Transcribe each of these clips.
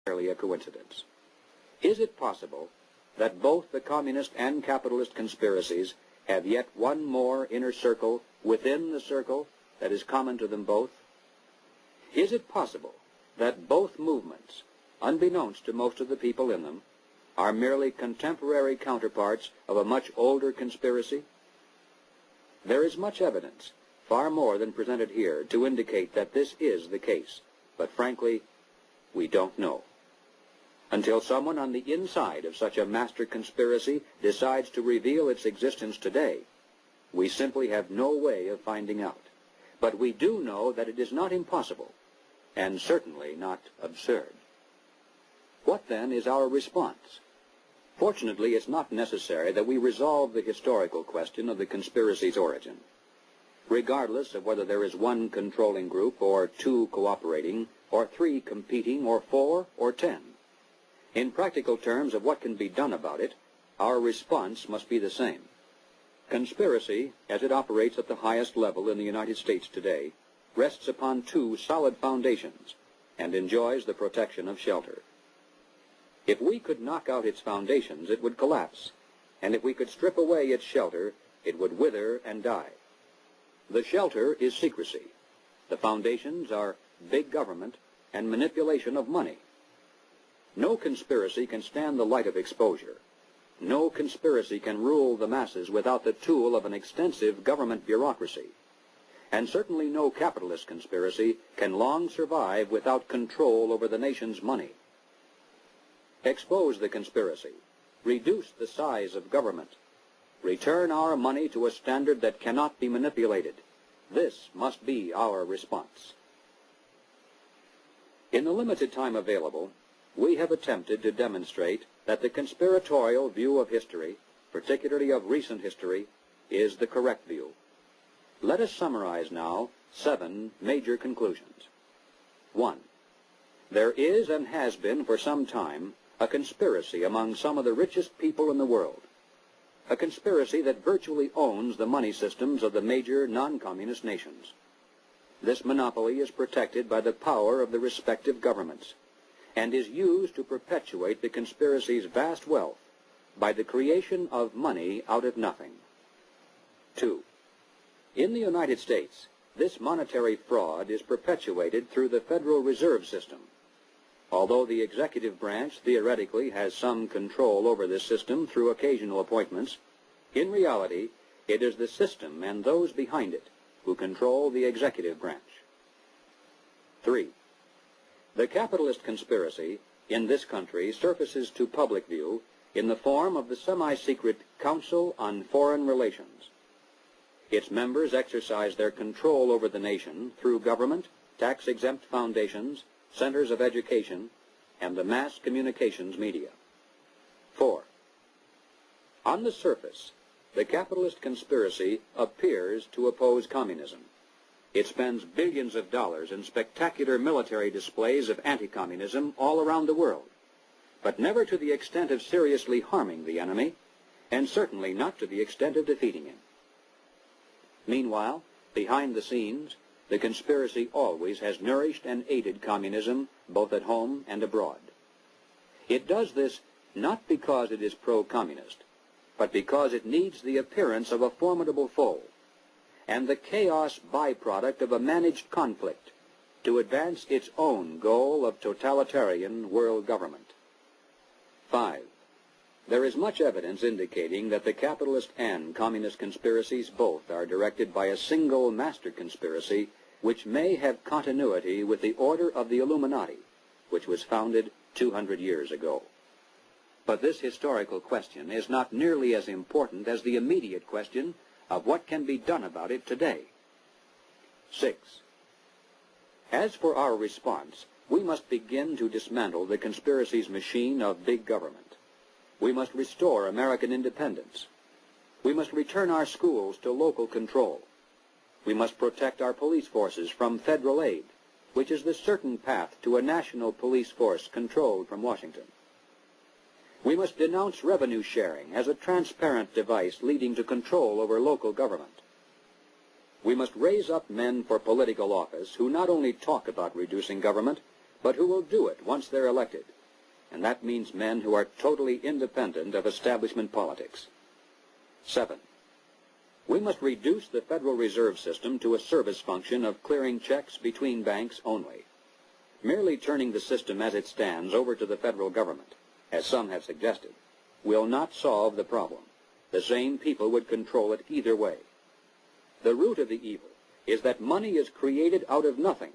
merely a coincidence. Is it possible that both the communist and capitalist conspiracies have yet one more inner circle within the circle that is common to them both? Is it possible that both movements, unbeknownst to most of the people in them, are merely contemporary counterparts of a much older conspiracy? There is much evidence, far more than presented here, to indicate that this is the case, but frankly, we don't know. Until someone on the inside of such a master conspiracy decides to reveal its existence today, we simply have no way of finding out. But we do know that it is not impossible, and certainly not absurd. What then is our response? Fortunately, it's not necessary that we resolve the historical question of the conspiracy's origin. Regardless of whether there is one controlling group, or two cooperating, or three competing, or 4, or 10. In practical terms of what can be done about it, our response must be the same. Conspiracy, as it operates at the highest level in the United States today, rests upon two solid foundations and enjoys the protection of shelter. If we could knock out its foundations, it would collapse, and if we could strip away its shelter, it would wither and die. The shelter is secrecy. The foundations are big government and manipulation of money. No conspiracy can stand the light of exposure. No conspiracy can rule the masses without the tool of an extensive government bureaucracy. And certainly no capitalist conspiracy can long survive without control over the nation's money. Expose the conspiracy. Reduce the size of government. Return our money to a standard that cannot be manipulated. This must be our response. In the limited time available, we have attempted to demonstrate that the conspiratorial view of history, particularly of recent history, is the correct view. Let us summarize now 7 major conclusions. 1. There is and has been for some time a conspiracy among some of the richest people in the world, a conspiracy that virtually owns the money systems of the major non-communist nations. This monopoly is protected by the power of the respective governments, and is used to perpetuate the conspiracy's vast wealth by the creation of money out of nothing. 2. In the United States, this monetary fraud is perpetuated through the Federal Reserve System. Although the executive branch theoretically has some control over this system through occasional appointments, in reality, it is the system and those behind it who control the executive branch. 3. The capitalist conspiracy in this country surfaces to public view in the form of the semi-secret Council on Foreign Relations. Its members exercise their control over the nation through government, tax-exempt foundations, centers of education, and the mass communications media. 4. On the surface, the capitalist conspiracy appears to oppose communism. It spends billions of dollars in spectacular military displays of anti-communism all around the world, but never to the extent of seriously harming the enemy, and certainly not to the extent of defeating him. Meanwhile, behind the scenes, the conspiracy always has nourished and aided communism both at home and abroad. It does this not because it is pro-communist, but because it needs the appearance of a formidable foe and the chaos byproduct of a managed conflict to advance its own goal of totalitarian world government. 5. There is much evidence indicating that the capitalist and communist conspiracies both are directed by a single master conspiracy which may have continuity with the order of the Illuminati, which was founded 200 years ago. But this historical question is not nearly as important as the immediate question of what can be done about it today. 6. As for our response, we must begin to dismantle the conspiracy's machine of big government. We must restore American independence. We must return our schools to local control. We must protect our police forces from federal aid, which is the certain path to a national police force controlled from Washington. We must denounce revenue sharing as a transparent device leading to control over local government. We must raise up men for political office who not only talk about reducing government, but who will do it once they're elected. And that means men who are totally independent of establishment politics. 7. We must reduce the Federal Reserve System to a service function of clearing checks between banks only. Merely turning the system as it stands over to the federal government, as some have suggested, will not solve the problem. The same people would control it either way. The root of the evil is that money is created out of nothing,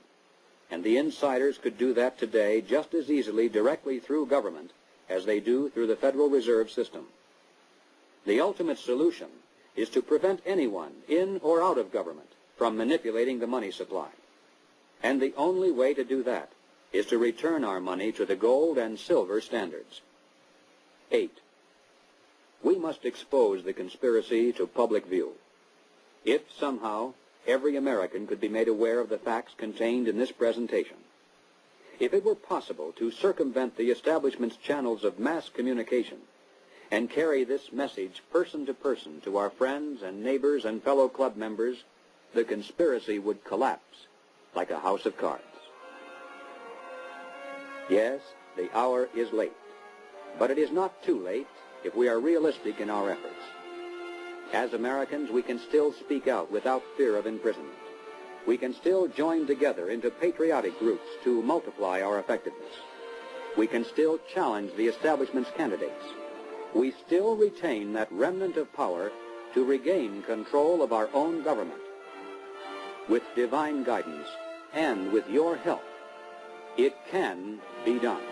and the insiders could do that today just as easily directly through government as they do through the Federal Reserve System. The ultimate solution is to prevent anyone, in or out of government, from manipulating the money supply. And the only way to do that is to return our money to the gold and silver standards. 8. We must expose the conspiracy to public view. If somehow every American could be made aware of the facts contained in this presentation, if it were possible to circumvent the establishment's channels of mass communication and carry this message person to person to our friends and neighbors and fellow club members, the conspiracy would collapse like a house of cards. Yes, the hour is late, but it is not too late if we are realistic in our efforts. As Americans, we can still speak out without fear of imprisonment. We can still join together into patriotic groups to multiply our effectiveness. We can still challenge the establishment's candidates. We still retain that remnant of power to regain control of our own government. With divine guidance and with your help, it can be done.